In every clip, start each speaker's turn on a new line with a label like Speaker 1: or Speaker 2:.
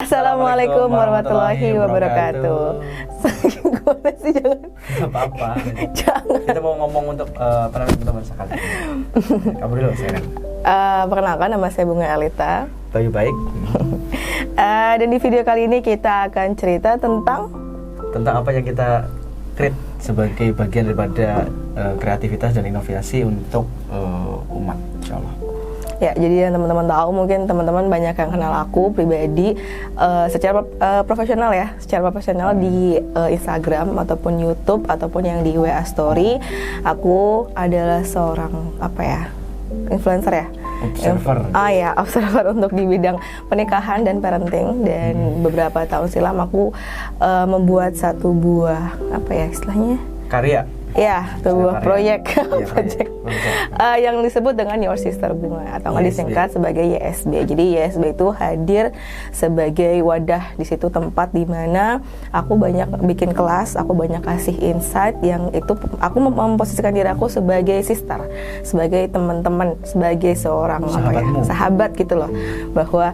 Speaker 1: Assalamualaikum warahmatullahi wabarakatuh. Gue sih jangan.
Speaker 2: Gak apa-apa.
Speaker 1: Jangan.
Speaker 2: Kita mau ngomong untuk teman-teman sekali. Kamu dulu, saya.
Speaker 1: Perkenalkan, nama saya Bunga Alita.
Speaker 2: Baik.
Speaker 1: Dan di video kali ini kita akan cerita tentang
Speaker 2: apa yang kita create sebagai bagian daripada kreativitas dan inovasi untuk umat, insyaallah.
Speaker 1: Ya, jadi yang teman-teman tahu, mungkin teman-teman banyak yang kenal aku pribadi secara profesional ya, di Instagram ataupun YouTube ataupun yang di WA Story. Aku adalah seorang influencer ya. Observer untuk di bidang pernikahan dan parenting. Dan beberapa tahun silam aku membuat satu buah
Speaker 2: karya.
Speaker 1: Ya, sebuah proyek yang disebut dengan Your Sister Bunga atau nggak disingkat sebagai YSB. Jadi YSB itu hadir sebagai wadah, di situ tempat di mana aku banyak bikin kelas, aku banyak kasih insight yang itu aku memposisikan diri aku sebagai sister, sebagai teman-teman, sebagai seorang sahabat gitu loh. Bahwa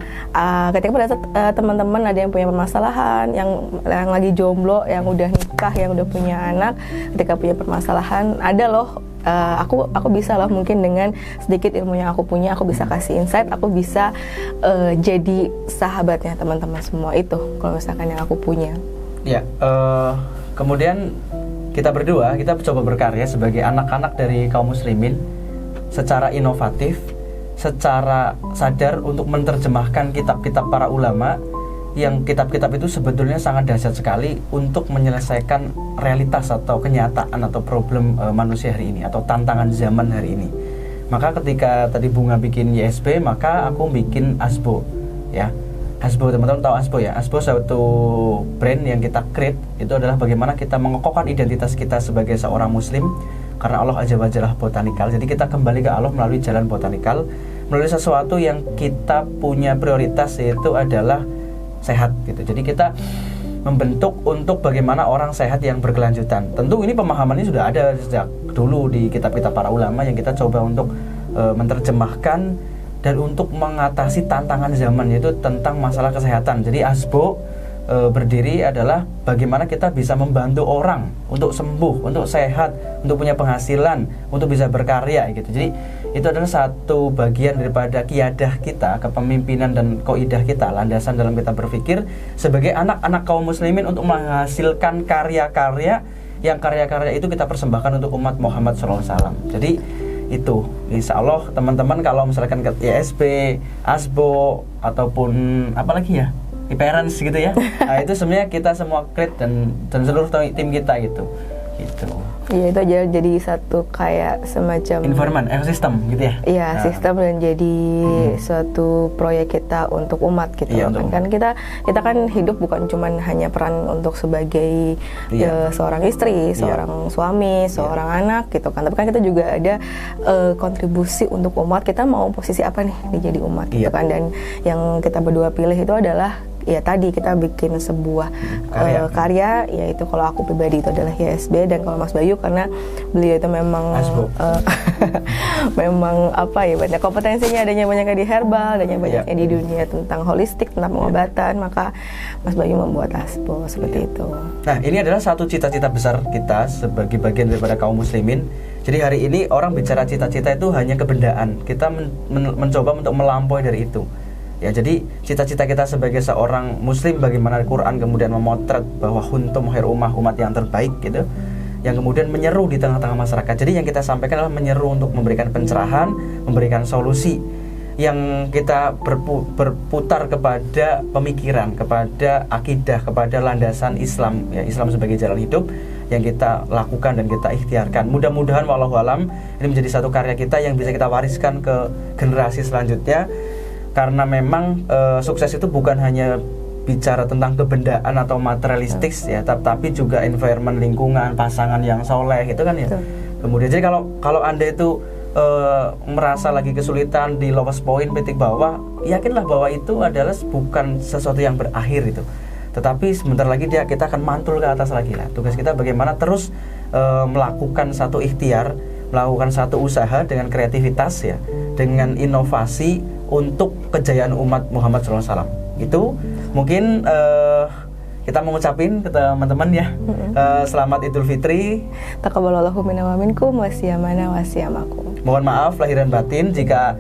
Speaker 1: ketika pada saat teman-teman ada yang punya permasalahan, yang lagi jomblo, yang udah nikah, yang udah punya anak, ketika punya permasalahan, ada loh, aku bisa loh mungkin dengan sedikit ilmu yang aku punya, aku bisa kasih insight, aku bisa jadi sahabatnya teman-teman semua itu kalau misalkan yang aku punya.
Speaker 2: Ya, kemudian kita berdua, kita coba berkarya sebagai anak-anak dari kaum muslimin secara inovatif, secara sadar untuk menerjemahkan kitab-kitab para ulama, yang kitab-kitab itu sebetulnya sangat dahsyat sekali untuk menyelesaikan realitas atau kenyataan atau problem manusia hari ini atau tantangan zaman hari ini. Maka ketika tadi Bunga bikin YSB, maka aku bikin Asbo ya. Asbo, teman-teman tahu Asbo ya? Asbo suatu brand yang kita create, itu adalah bagaimana kita mengokohkan identitas kita sebagai seorang muslim, karena Allah Azza wa Jalla botanikal. Jadi kita kembali ke Allah melalui jalan botanikal, melalui sesuatu yang kita punya prioritas, yaitu adalah sehat gitu. Jadi kita membentuk untuk bagaimana orang sehat yang berkelanjutan. Tentu ini pemahamannya sudah ada sejak dulu di kitab-kitab para ulama yang kita coba untuk menerjemahkan dan untuk mengatasi tantangan zaman, yaitu tentang masalah kesehatan. Jadi Asbo berdiri adalah bagaimana kita bisa membantu orang untuk sembuh, untuk sehat, untuk punya penghasilan, untuk bisa berkarya gitu. Jadi itu adalah satu bagian daripada kiadah kita, kepemimpinan dan kaidah kita, landasan dalam kita berpikir sebagai anak-anak kaum muslimin untuk menghasilkan karya-karya yang karya-karya itu kita persembahkan untuk umat Muhammad SAW. Jadi itu, insya Allah teman-teman kalau misalkan ke YSB, Asbo ataupun apa lagi ya, parents gitu ya, nah, itu sebenarnya kita semua create dan seluruh tim kita gitu.
Speaker 1: Iya, itu jadi satu kayak semacam
Speaker 2: environment, ekosistem gitu ya.
Speaker 1: Iya, sistem dan jadi suatu proyek kita untuk umat gitu.
Speaker 2: Iya,
Speaker 1: kan kita kan hidup bukan cuman hanya peran untuk sebagai seorang istri, seorang suami, seorang anak gitu kan. Tapi kan kita juga ada kontribusi untuk umat. Kita mau posisi apa nih jadi umat gitu kan. Dan yang kita berdua pilih itu adalah ya tadi kita bikin sebuah karya, yaitu kalau aku pribadi itu adalah YSB, dan kalau Mas Bayu karena beliau itu memang memang banyak kompetensinya, adanya banyaknya di herbal, adanya banyaknya di dunia tentang holistik, tentang pengobatan, maka Mas Bayu membuat Asbo seperti itu. Nah,
Speaker 2: ini adalah satu cita-cita besar kita sebagai bagian daripada kaum muslimin. Jadi hari ini orang bicara cita-cita itu hanya kebendaan. Kita mencoba untuk melampaui dari itu. Ya, jadi cita-cita kita sebagai seorang muslim, bagaimana Al-Quran kemudian memotret bahwa kuntum khairu umat yang terbaik gitu, yang kemudian menyeru di tengah-tengah masyarakat. Jadi yang kita sampaikan adalah menyeru untuk memberikan pencerahan, memberikan solusi, yang kita berputar kepada pemikiran, kepada akidah, kepada landasan Islam, ya, Islam sebagai jalan hidup yang kita lakukan dan kita ikhtiarkan. Mudah-mudahan wallahu alam ini menjadi satu karya kita yang bisa kita wariskan ke generasi selanjutnya. Karena memang sukses itu bukan hanya bicara tentang kebendaan atau materialistik ya, tapi juga environment, lingkungan, pasangan yang soleh gitu kan ya. Kemudian jadi kalau Anda itu merasa lagi kesulitan di lowest point, titik bawah, yakinlah bahwa itu adalah bukan sesuatu yang berakhir itu. Tetapi sebentar lagi kita akan mantul ke atas lagi lah. Tugas kita bagaimana terus melakukan satu ikhtiar, melakukan satu usaha dengan kreativitas ya, dengan inovasi untuk kejayaan umat Muhammad SAW. Itu Mungkin kita mau ngucapin ke teman-teman ya, selamat Idul Fitri.
Speaker 1: Taqabbalallahu minna wa minkum wasiyamana wasiyamakum.
Speaker 2: Mohon maaf lahir dan batin jika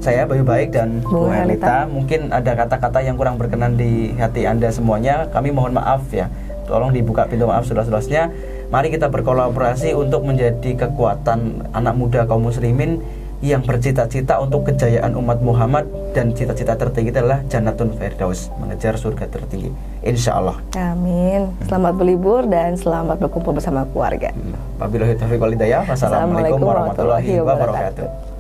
Speaker 2: saya Bayu Baik dan Bu Herlita mungkin ada kata-kata yang kurang berkenan di hati Anda semuanya. Kami mohon maaf ya. Tolong dibuka pintu maaf seluas-luasnya. Mari kita berkolaborasi untuk menjadi kekuatan anak muda kaum muslimin yang bercita-cita untuk kejayaan umat Muhammad, dan cita-cita tertinggi adalah Jannatun Firdaus, mengejar surga tertinggi, insya Allah.
Speaker 1: Amin. Selamat berlibur dan selamat berkumpul bersama keluarga.
Speaker 2: Wabillahi taufiq wal hidayah. Wassalamualaikum warahmatullahi wabarakatuh.